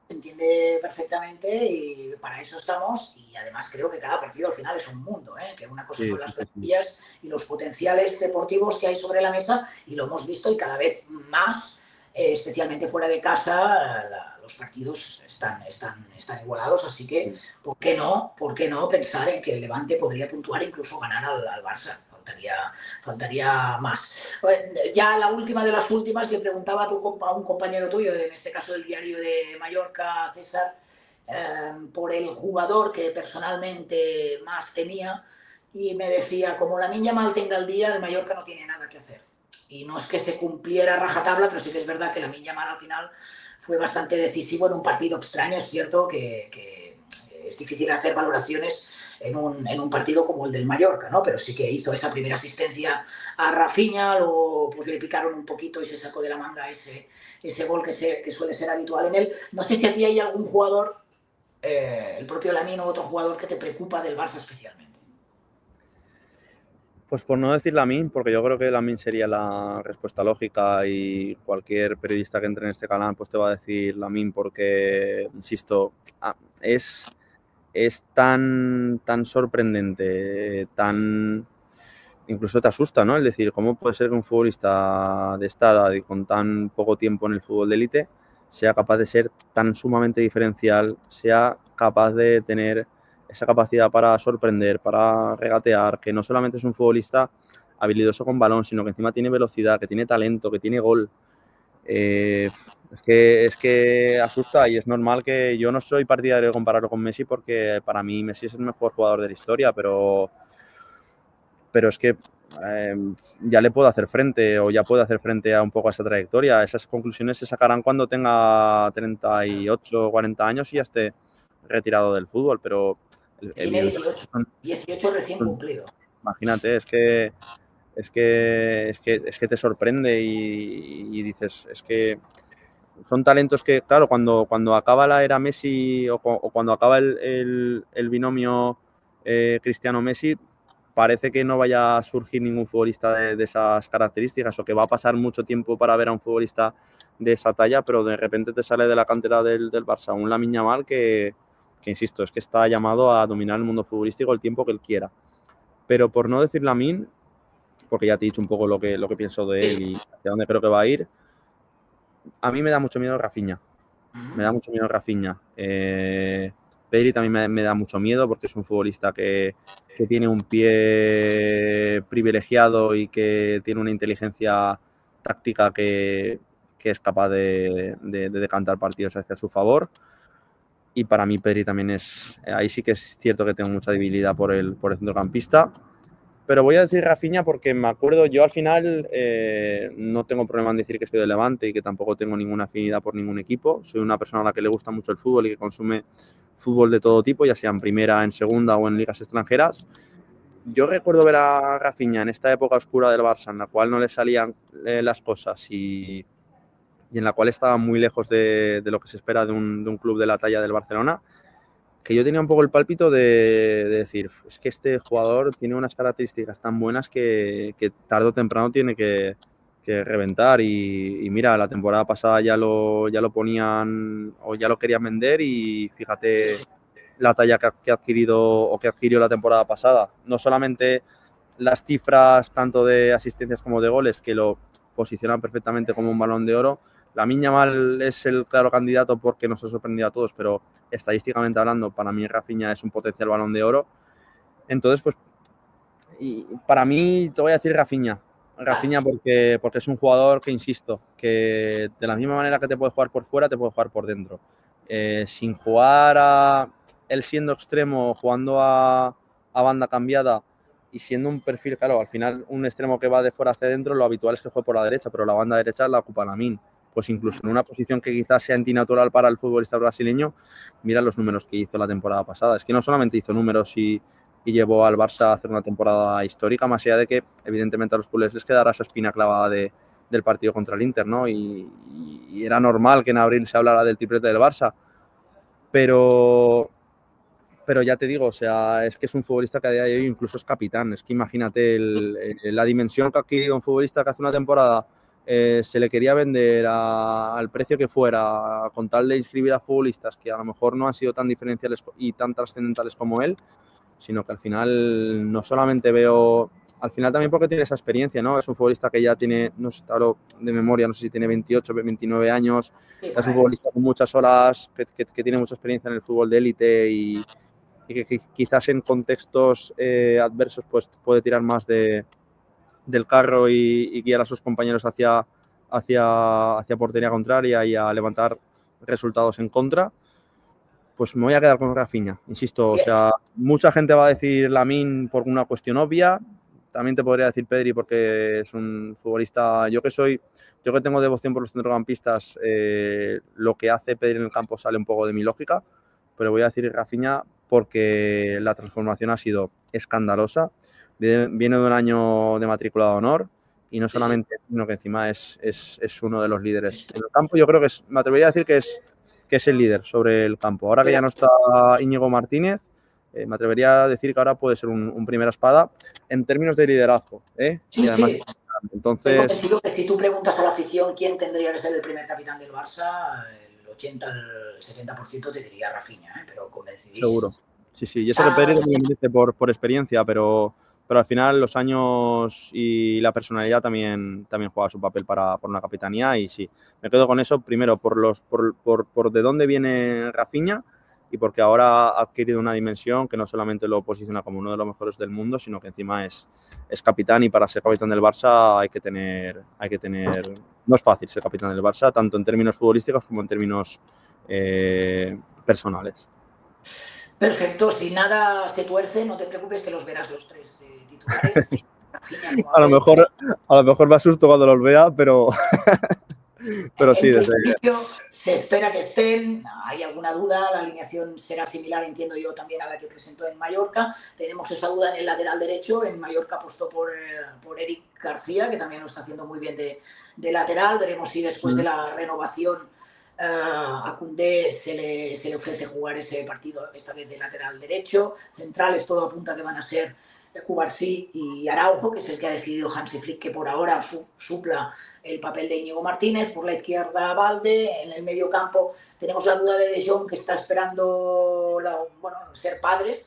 Se entiende perfectamente y para eso estamos, y además creo que cada partido al final es un mundo, que una cosa son las plantillas y los potenciales deportivos que hay sobre la mesa, y lo hemos visto, y cada vez más, especialmente fuera de casa, los partidos están igualados, así que ¿por qué no pensar en que el Levante podría puntuar e incluso ganar al Barça? Faltaría más. Ya la última de las últimas, le preguntaba a un compañero tuyo, en este caso del Diario de Mallorca, César, por el jugador que personalmente más tenía, y me decía, como Lamine Yamal tenga el día, el Mallorca no tiene nada que hacer. Y no es que se cumpliera rajatabla, pero sí que es verdad que Lamine Yamal al final fue bastante decisivo en un partido extraño. Es cierto que es difícil hacer valoraciones en un partido como el del Mallorca, ¿no? Pero sí que hizo esa primera asistencia a Rafinha, luego pues le picaron un poquito y se sacó de la manga ese gol que suele ser habitual en él. No sé si aquí hay algún jugador, el propio Lamine o otro jugador, que te preocupa del Barça especialmente. Pues por no decir Lamine, porque yo creo que Lamine sería la respuesta lógica, y cualquier periodista que entre en este canal pues te va a decir Lamine, porque, insisto, es tan sorprendente, incluso te asusta, ¿no? Es decir, ¿cómo puede ser que un futbolista de esta edad y con tan poco tiempo en el fútbol de élite sea capaz de ser tan sumamente diferencial, sea capaz de tener esa capacidad para sorprender, para regatear, que no solamente es un futbolista habilidoso con balón, sino que encima tiene velocidad, que tiene talento, que tiene gol? Es que asusta, y es normal que yo no soy partidario de compararlo con Messi, porque para mí Messi es el mejor jugador de la historia, pero pero es que ya le puedo hacer frente o ya puedo hacer frente a un poco a esa trayectoria. Esas conclusiones se sacarán cuando tenga 38 o 40 años y ya esté retirado del fútbol, pero Tiene 18, 18 recién cumplido. Imagínate, es que te sorprende y dices, es que son talentos que, claro, cuando acaba la era Messi o cuando acaba el binomio Cristiano-Messi, parece que no vaya a surgir ningún futbolista de esas características o que va a pasar mucho tiempo para ver a un futbolista de esa talla, pero de repente te sale de la cantera del Barça un Lamine Yamal que, insisto, es que está llamado a dominar el mundo futbolístico el tiempo que él quiera. Pero por no decir Lamine, porque ya te he dicho un poco lo que pienso de él y hacia dónde creo que va a ir, a mí me da mucho miedo Rafinha. Me da mucho miedo Rafinha. Pedri también me da mucho miedo porque es un futbolista que tiene un pie privilegiado y que tiene una inteligencia táctica que es capaz de decantar partidos hacia su favor. Y para mí Pedri también ahí sí que es cierto que tengo mucha debilidad por el centrocampista. Pero voy a decir Rafinha porque me acuerdo, yo al final no tengo problema en decir que soy de Levante y que tampoco tengo ninguna afinidad por ningún equipo. Soy una persona a la que le gusta mucho el fútbol y que consume fútbol de todo tipo, ya sea en primera, en segunda o en ligas extranjeras. Yo recuerdo ver a Rafinha en esta época oscura del Barça, en la cual no le salían las cosas y en la cual estaba muy lejos de lo que se espera de un club de la talla del Barcelona, que yo tenía un poco el pálpito de decir, es que este jugador tiene unas características tan buenas que tarde o temprano tiene que reventar y mira, la temporada pasada ya lo ponían o ya lo querían vender y fíjate la talla que ha adquirido o que adquirió la temporada pasada. No solamente las cifras tanto de asistencias como de goles que lo posicionan perfectamente como un Balón de Oro. Lamine Yamal es el claro candidato porque nos ha sorprendido a todos, pero estadísticamente hablando, para mí Rafinha es un potencial Balón de Oro. Entonces, pues, y para mí te voy a decir Rafinha porque es un jugador que, insisto, que de la misma manera que te puede jugar por fuera, te puede jugar por dentro. Sin jugar él siendo extremo, jugando a banda cambiada y siendo un perfil, claro, al final un extremo que va de fuera hacia dentro, lo habitual es que juegue por la derecha, pero la banda derecha la ocupa Lamine. Pues incluso en una posición que quizás sea antinatural para el futbolista brasileño, mira los números que hizo la temporada pasada. Es que no solamente hizo números y llevó al Barça a hacer una temporada histórica, más allá de que evidentemente a los culés les quedará esa espina clavada del partido contra el Inter, ¿no? Y era normal que en abril se hablara del triplete del Barça, pero ya te digo, o sea, es que es un futbolista que a día de hoy incluso es capitán. Es que imagínate la dimensión que ha adquirido un futbolista que hace una temporada se le quería vender al precio que fuera, con tal de inscribir a futbolistas que a lo mejor no han sido tan diferenciales y tan trascendentales como él, sino que al final no solamente veo, al final también porque tiene esa experiencia, ¿no? Es un futbolista que ya tiene, no sé, hablo de memoria, no sé si tiene 28, 29 años, es un futbolista con muchas horas, que tiene mucha experiencia en el fútbol de élite y que quizás en contextos adversos pues puede tirar más del carro y guiar a sus compañeros hacia portería contraria y a levantar resultados en contra. Pues me voy a quedar con Rafinha, insisto, o sea, mucha gente va a decir Lamine por una cuestión obvia, también te podría decir Pedri porque es un futbolista, yo que tengo devoción por los centrocampistas, lo que hace Pedri en el campo sale un poco de mi lógica, pero voy a decir Rafinha porque la transformación ha sido escandalosa, viene de un año de matrícula de honor y no solamente, sino que encima es uno de los líderes en el campo. Yo creo que me atrevería a decir que es el líder sobre el campo. Ahora que ya no está Íñigo Martínez, me atrevería a decir que ahora puede ser un primera espada en términos de liderazgo. Sí, y además, sí. Entonces, estoy convencido que si tú preguntas a la afición quién tendría que ser el primer capitán del Barça, el 80, el 70% te diría Rafinha, pero convencidísimo. Seguro. Sí. Y eso que Pedri también dice por experiencia, pero al final los años y la personalidad también juega su papel por una capitanía y sí, me quedo con eso primero por de dónde viene Rafinha y porque ahora ha adquirido una dimensión que no solamente lo posiciona como uno de los mejores del mundo, sino que encima es capitán y para ser capitán del Barça hay que tener, no es fácil ser capitán del Barça, tanto en términos futbolísticos como en términos personales. Perfecto, si nada se tuerce, no te preocupes que los verás los tres titulares. A lo mejor me asusto cuando los vea, pero sí, En desde... principio se espera que estén, hay alguna duda, la alineación será similar, entiendo yo, también a la que presentó en Mallorca. Tenemos esa duda en el lateral derecho, en Mallorca apostó por Eric García, que también lo está haciendo muy bien de lateral. Veremos si después de la renovación a Koundé se le ofrece jugar ese partido, esta vez de lateral derecho. Centrales, todo apunta que van a ser Cubarsí y Araujo, que es el que ha decidido Hansi Flick que por ahora supla el papel de Íñigo Martínez. Por la izquierda Valde, en el medio campo tenemos la duda de Jong, que está esperando ser padre.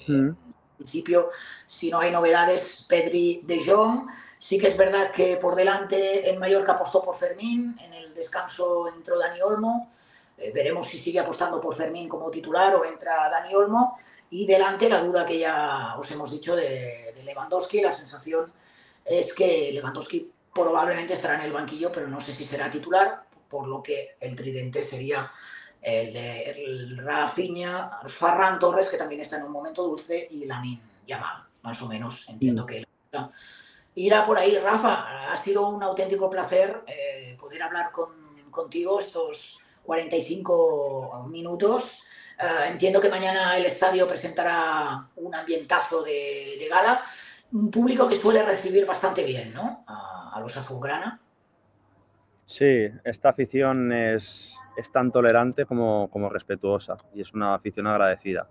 En principio, si no hay novedades, Pedri, De Jong. Sí que es verdad que por delante en Mallorca apostó por Fermín, en el descanso entró Dani Olmo. Veremos si sigue apostando por Fermín como titular o entra Dani Olmo. Y delante la duda que ya os hemos dicho de Lewandowski. La sensación es que Lewandowski probablemente estará en el banquillo, pero no sé si será titular, por lo que el tridente sería el Rafinha, Ferran Torres, que también está en un momento dulce, y Lamine Yamal, más o menos, entiendo que irá por ahí. Rafa, ha sido un auténtico placer poder hablar contigo estos 45 minutos. Entiendo que mañana el estadio presentará un ambientazo de gala. Un público que suele recibir bastante bien, ¿no? A los azulgrana. Sí, esta afición es tan tolerante como respetuosa y es una afición agradecida.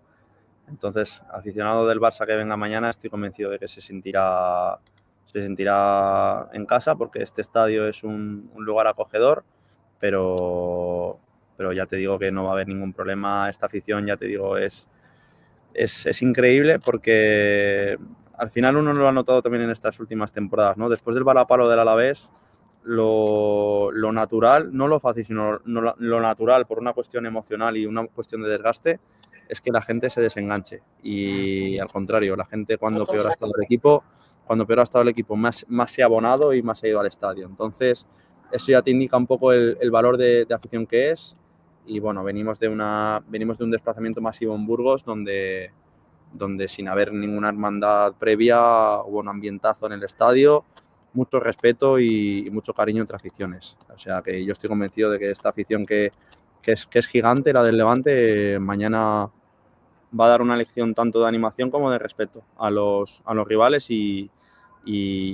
Entonces, aficionado del Barça que venga mañana, estoy convencido de que se sentirá en casa, porque este estadio es un lugar acogedor, pero ya te digo que no va a haber ningún problema. Esta afición, ya te digo, es increíble, porque al final uno lo ha notado también en estas últimas temporadas, ¿no? Después del varapalo del Alavés, lo natural, no lo fácil, sino lo natural, por una cuestión emocional y una cuestión de desgaste, es que la gente se desenganche. Y al contrario, la gente cuando peor ha estado el equipo, más se ha abonado y más se ha ido al estadio. Entonces, eso ya te indica un poco el valor de afición que es. Y bueno, venimos de un desplazamiento masivo en Burgos, donde sin haber ninguna hermandad previa hubo un ambientazo en el estadio, mucho respeto y mucho cariño entre aficiones. O sea que yo estoy convencido de que esta afición que es gigante, la del Levante, mañana va a dar una lección tanto de animación como de respeto a los rivales y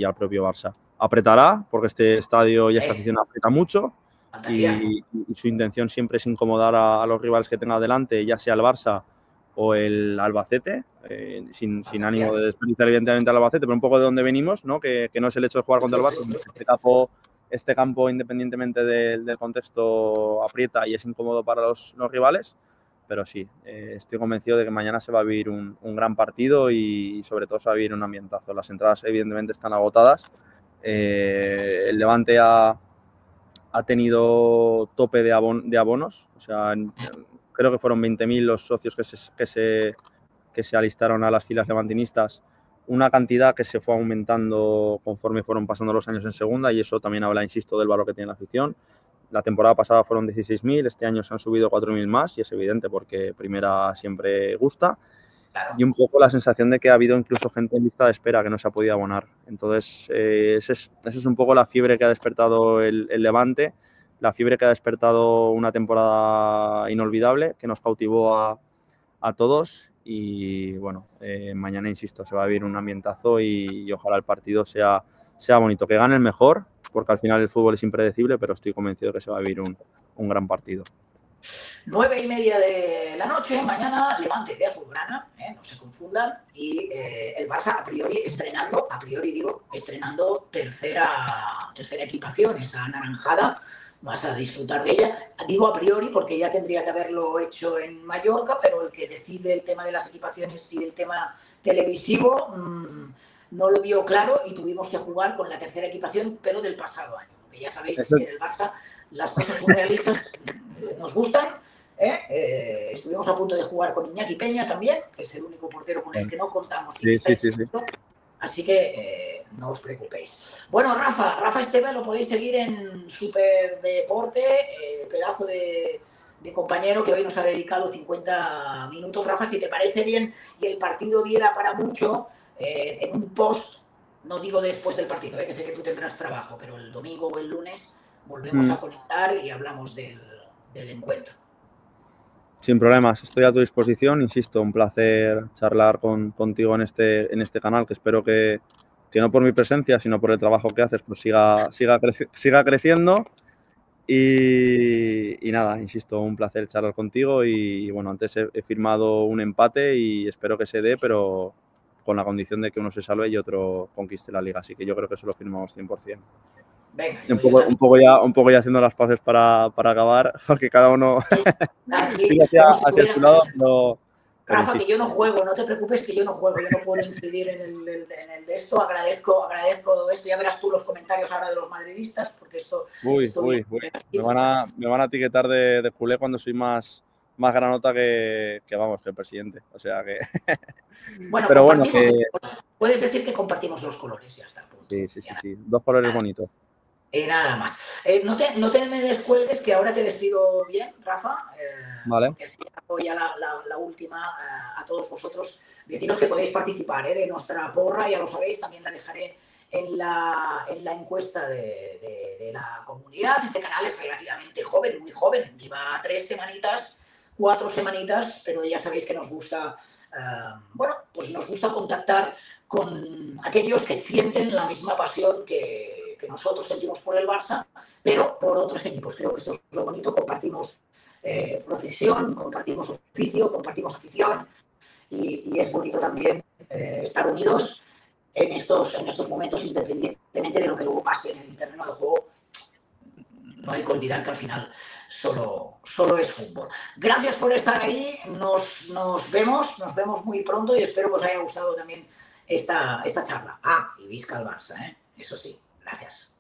al propio Barça. Apretará, porque este estadio y esta afición aprieta mucho, y su intención siempre es incomodar a los rivales que tenga delante, ya sea el Barça o el Albacete, sin ánimo de desperdiciar evidentemente al Albacete, pero un poco de donde venimos, ¿no? Que no es el hecho de jugar contra el Barça, este campo, independientemente del contexto, aprieta y es incómodo para los rivales. Pero sí, estoy convencido de que mañana se va a vivir un gran partido y sobre todo se va a vivir un ambientazo. Las entradas evidentemente están agotadas. El Levante ha tenido tope de abonos, o sea, creo que fueron 20.000 los socios que se alistaron a las filas levantinistas, una cantidad que se fue aumentando conforme fueron pasando los años en segunda, y eso también habla, insisto, del valor que tiene la afición. La temporada pasada fueron 16.000, este año se han subido 4.000 más, y es evidente porque primera siempre gusta. Claro. Y un poco la sensación de que ha habido incluso gente en lista de espera que no se ha podido abonar. Entonces, esa es un poco la fiebre que ha despertado el Levante, la fiebre que ha despertado una temporada inolvidable, que nos cautivó a todos. Y bueno, mañana, insisto, se va a vivir un ambientazo y ojalá el partido sea bonito, que gane el mejor, porque al final el fútbol es impredecible, pero estoy convencido de que se va a vivir un gran partido. 9:30 de la noche, mañana Levante de azulgrana, no se confundan, y el Barça estrenando tercera equipación, esa anaranjada. Vas a disfrutar de ella. Digo a priori porque ya tendría que haberlo hecho en Mallorca, pero el que decide el tema de las equipaciones y el tema televisivo no lo vio claro y tuvimos que jugar con la tercera equipación, pero del pasado año. Porque ya sabéis que en el Barça las cosas surrealistas nos gustan. Estuvimos a punto de jugar con Iñaki Peña también, que es el único portero con el que no contamos. Sí. Así que no os preocupéis. Bueno, Rafa Esteve lo podéis seguir en Superdeporte, pedazo de de compañero que hoy nos ha dedicado 50 minutos. Rafa, si te parece bien y el partido diera para mucho, en un post, no digo después del partido, que sé que tú tendrás trabajo, pero el domingo o el lunes volvemos a conectar y hablamos del encuentro. Sin problemas, estoy a tu disposición. Insisto, un placer charlar contigo en este canal, que espero que no por mi presencia, sino por el trabajo que haces, pues siga creciendo. Y nada, insisto, un placer charlar contigo. Y bueno, antes he firmado un empate y espero que se dé, pero con la condición de que uno se salve y otro conquiste la liga. Así que yo creo que eso lo firmamos 100%. Venga, un poco ya haciendo las paces para acabar, porque cada uno sigue hacia su lado, pero Rafa, que insisto. yo no juego, no te preocupes que yo no juego, yo no puedo incidir en el de esto, agradezco esto, ya verás tú los comentarios ahora de los madridistas, porque esto me van a etiquetar de culé cuando soy más granota que el presidente, o sea que... Bueno, pero bueno, puedes decir que compartimos los colores, ya está, punto. Sí, 2 colores bonitos. Y nada más. No te me descuelgues, que ahora te despido bien, Rafa. Vale. Porque así hago ya la última a todos vosotros. Deciros que podéis participar de nuestra porra, ya lo sabéis, también la dejaré en la encuesta de la comunidad. Este canal es relativamente joven, muy joven. Lleva 3 semanitas, 4 semanitas, pero ya sabéis que nos gusta, pues nos gusta contactar con aquellos que sienten la misma pasión que nosotros sentimos por el Barça, pero por otros equipos. Creo que esto es lo bonito, compartimos profesión, compartimos oficio, compartimos afición y es bonito también estar unidos en estos momentos, independientemente de lo que luego pase en el terreno de juego. No hay que olvidar que al final solo es fútbol. Gracias por estar ahí, nos vemos muy pronto y espero que os haya gustado también esta charla. Y visca el Barça, eso sí. Gracias.